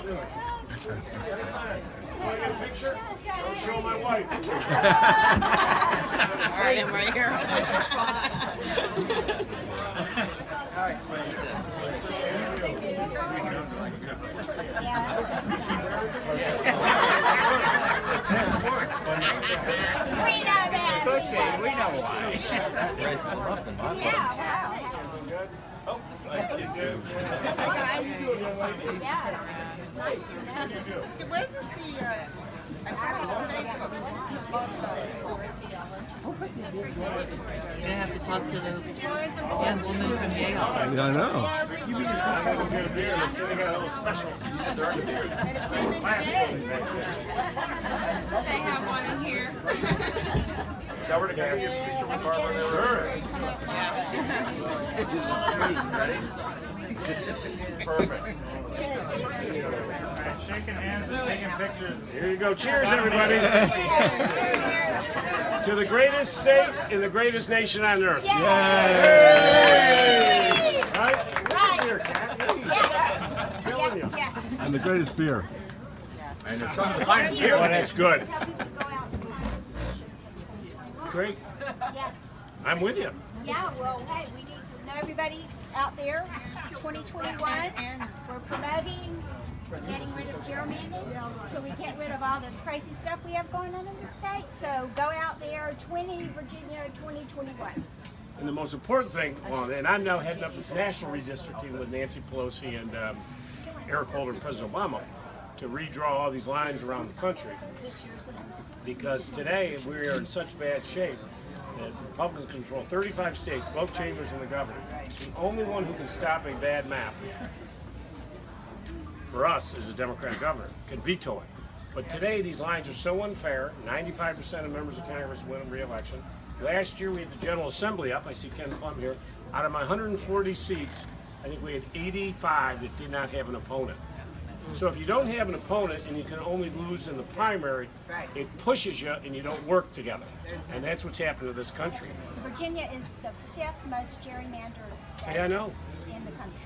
Want to get a picture? I'll show my wife. All right, I'm right here. All right. We know why. Oh, thank you too. Where does the I saw it on Facebook. You're gonna have to talk to the young woman from Yale. I don't know. I'm going to get a beer. They say they got a little special. Dessert beer. They have one in here. Now we're going to get a picture with Barbara. Sure. Perfect. Shaking hands and taking pictures. Here you go. Cheers, everybody. To the greatest state in the greatest nation on earth. Yay! Right? Here, Kat. Yes. And the greatest beer. And it's some of the finest Oh, beer. that's good. Go out and sign. Great. Yes. I'm with you. Yeah, well, hey, we need to know everybody out there. 2021, we're promoting getting rid of gerrymandering, so we get rid of all this crazy stuff we have going on in the state. So go out there, Virginia 2021. And the most important thing, well, and I'm now heading up this national redistricting with Nancy Pelosi and Eric Holder and President Obama to redraw all these lines around the country. Because today we are in such bad shape that Republicans control 35 states, both chambers and the governor. The only one who can stop a bad map for us is a Democratic governor, can veto it. But today these lines are so unfair. 95% of members of Congress win a re-election. Last year we had the General Assembly up. I see Ken Plum here. Out of my 140 seats, I think we had 85 that did not have an opponent. So if you don't have an opponent and you can only lose in the primary, it pushes you and you don't work together. And that's what's happened to this country. Virginia is the 5th most gerrymandered state Hey, I know. in the country.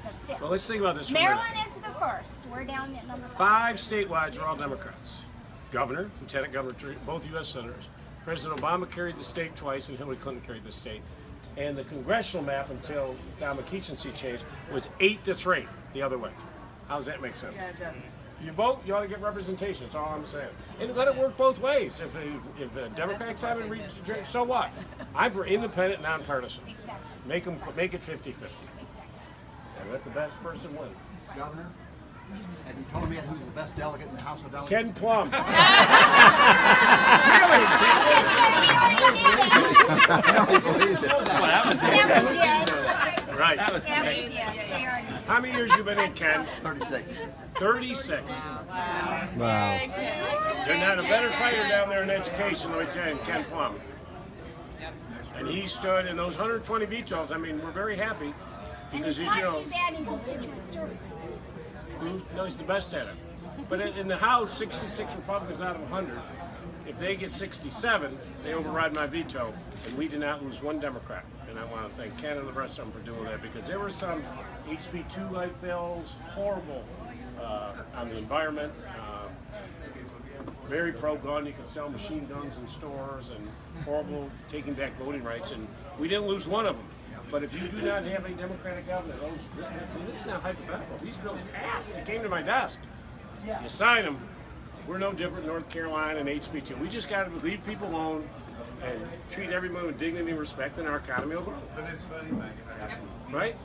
The 5th. Well, let's think about this for a minute. Maryland is the 1st. We're down at number 5. 5 statewide are all Democrats. Governor, Lieutenant Governor, both U.S. senators. President Obama carried the state twice and Hillary Clinton carried the state. And the congressional map until Don McKeechen's seat changed was 8-3 the other way. How does that make sense? Yeah, it doesn't. You vote, you ought to get representation. That's all I'm saying. And let it work both ways. If Democrats haven't reached, so what? I'm for independent, nonpartisan. Exactly. Make it 50-50. And let the best person win. Governor, have you told me who's the best delegate in the House of Delegates? Ken Plum. Right. That was How many years you been in, Ken? 36. 36. Wow. There's not a better fighter down there in education, let me tell you, than Ken Plum. And he stood in those 120 vetoes. I mean, we're very happy And because, he's as you not know, too bad in constituent services. no, he's the best at it. But in the House, 66 Republicans out of 100. If they get 67, they override my veto, and we did not lose one Democrat. And I want to thank Ken and the rest of them for doing that, because there were some HB2-like bills, horrible on the environment, very pro-gun. You can sell machine guns in stores, and horrible taking back voting rights, and we didn't lose one of them. But if you do not have a Democratic governor, this is not hypothetical. These bills passed. They came to my desk. You sign them. We're no different than North Carolina and HB2. We just got to leave people alone and treat everyone with dignity and respect, and our economy will grow. Right?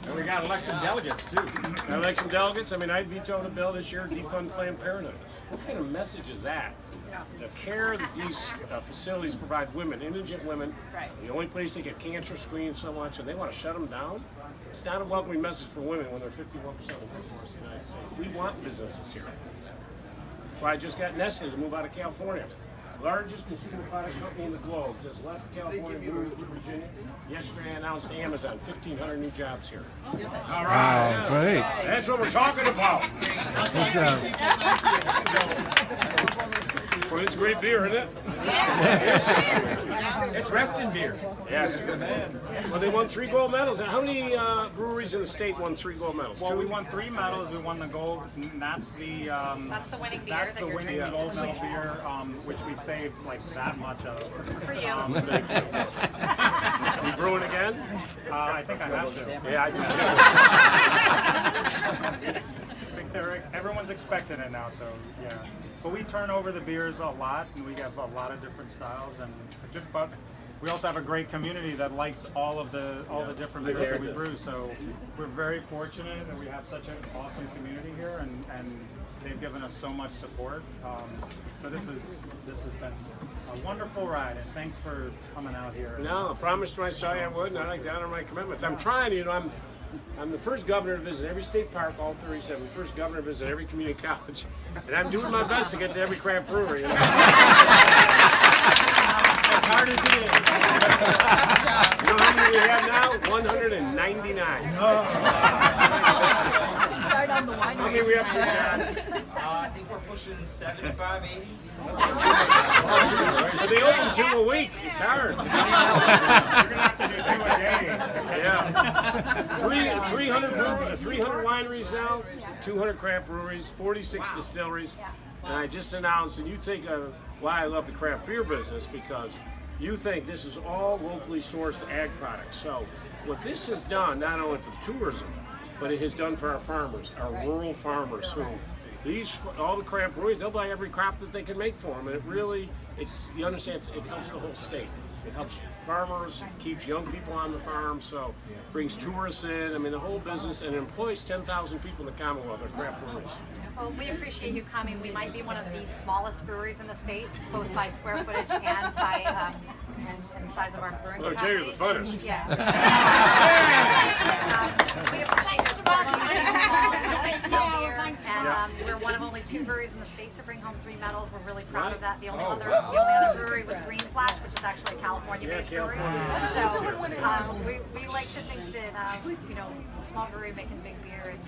And we got election delegates too. I like some delegates. I mean, I vetoed a bill this year, defund Planned Parenthood. What kind of message is that? The care that these facilities provide women, indigent women, the only place they get cancer screened so much, and they want to shut them down? It's not a welcoming message for women when they're 51% of the workforce in the United States. We want businesses here. So I just got Nestle to move out of California. Largest consumer product company in the globe just left California, moved to Virginia. Yesterday I announced Amazon, 1,500 new jobs here. All right. Wow, great. That's what we're talking about. Good job. Well, it's great beer, isn't it? It's resting beer. Yeah. Well, they won 3 gold medals. How many breweries in the state won 3 gold medals? Well, 2? we won 3 medals. We won the gold, and that's the winning beer that's that the you're winning drinking gold medal beer, which we saved like that much of. for you. You brewing again? I think I have to. Yeah, I I think everyone's expecting it now, so yeah. But we turn over the beers a lot, and we have a lot of different styles, but we also have a great community that likes all the different beers that we brew. So we're very fortunate that we have such an awesome community here, and they've given us so much support. So this has been a wonderful ride, and thanks for coming out here. No, I promised when I saw you I would, and I like to honor my commitments. I'm trying, I'm the first governor to visit every state park, all 37. First governor to visit every community college, and I'm doing my best to get to every craft brewery. As hard as it is. You know how many we have now? 199. Start on the wine. How many we up to, John? I think we're pushing 75, 80. But they open 2 a week. It's hard. You're gonna have to do 2 a day. Yeah. 300 wineries now, 200 craft breweries, 46 distilleries. And I just announced, and you think of why I love the craft beer business, because you think this is all locally sourced ag products. So what this has done, not only for the tourism, but it has done for our farmers, our rural farmers who all the craft breweries, they'll buy every crop that they can make for them. And you understand, it helps the whole state. It helps farmers, it keeps young people on the farm, so brings tourists in. I mean, the whole business, and it employs 10,000 people in the Commonwealth at craft breweries. Well, we appreciate you coming. We might be one of the smallest breweries in the state, both by square footage and by and the size of our brewing Well, I capacity. tell you, the funnest. Yeah. We appreciate your support. Small beer, and we're one of only 2 breweries in the state to bring home 3 medals. We're really proud of that. The only other brewery was Green Flash, which is actually a California-based brewery. So we like to think that a small brewery making big beer, and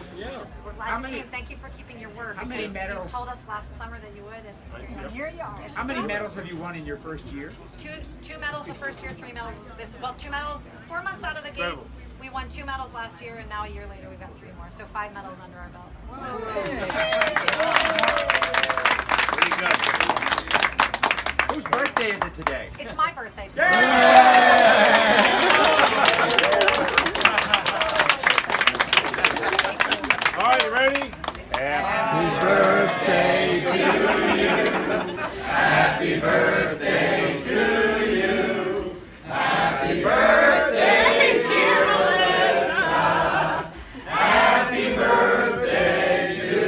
we're glad you came. Thank you for keeping your word. How many medals? You told us last summer that you would, and here you are. How many medals have you won in your first year? Two medals the first year, 3 medals this. Well, 2 medals 4 months out of the gate. We won 2 medals last year, and now a year later we've got 3 more. So 5 medals under our belt. Pretty good. Whose birthday is it today? It's my birthday today. All right, you ready? Happy birthday to you. Happy birthday to you. Happy birthday, dear Melissa. Happy birthday to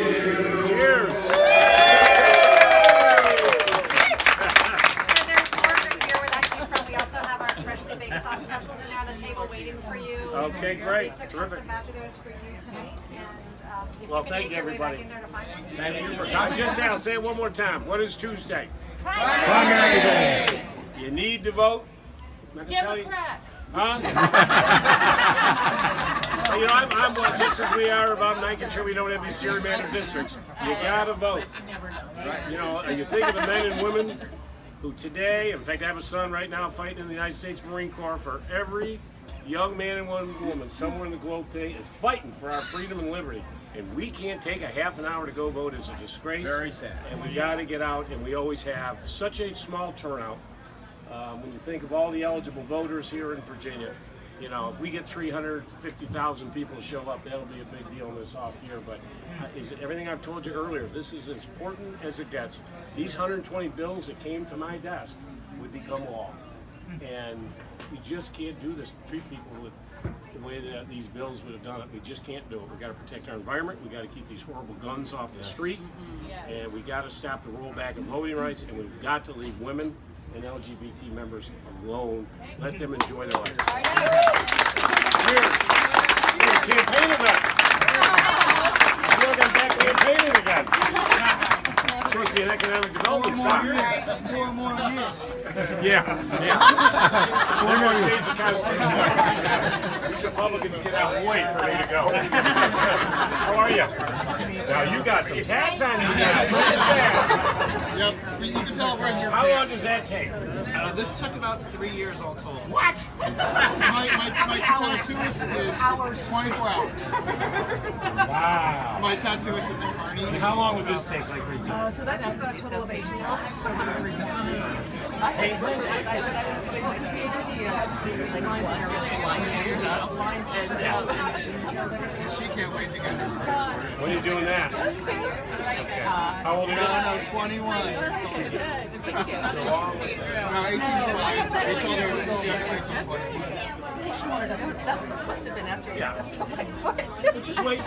you. Cheers. So there's more great beer where that came from. We also have our freshly baked soft pretzels in there on the table waiting for you. Okay, great. We took Terrific. custom batch of those for you tonight. And if Well, you can thank make your way back everybody. in there to find them. Thank you for I'll coming. say it one more time. What is Tuesday? Primary day. You need to vote. I'm not gonna tell you. Democrat. Huh? I'm just as we are about making sure we don't have these gerrymandered districts. You gotta vote. And you think of the men and women who today, in fact, I have a son right now fighting in the United States Marine Corps. For every young man and woman somewhere in the globe today is fighting for our freedom and liberty. And we can't take a half an hour to go vote. It's a disgrace. Very sad. And we got to get out, and we always have such a small turnout. When you think of all the eligible voters here in Virginia, if we get 350,000 people to show up, that'll be a big deal in this off year. But everything I've told you earlier, this is as important as it gets. These 120 bills that came to my desk would become law. And we just can't do this, treat people with the way that these bills would have done it. We just can't do it. We got to protect our environment. We got to keep these horrible guns off the street. And we got to stop the rollback of voting rights. And we've got to leave women and LGBT members alone. Let them enjoy their lives. Cheers. We're campaigning again. I feel like I'm back campaigning again. It's supposed to be an economic development summit. More years. Yeah. They're going to change the Constitution. These Republicans cannot wait for me to go. How are you? Wow, you got some tats on you guys. Look at that. Yep, you can tell we're in here. How long does that take? This took about 3 years all told. What? My tattooist is 24 hours. Wow. My tattooist is in Kearney. And how long would this take? Like, So that took a total of 18 hours. She can't wait to get her first. when are you doing that? Okay. How old are you? No, 21. So long. No, 18 is fine. They told her she had to wait till 20. That must have been after you Yeah. stepped on my foot. Just wait.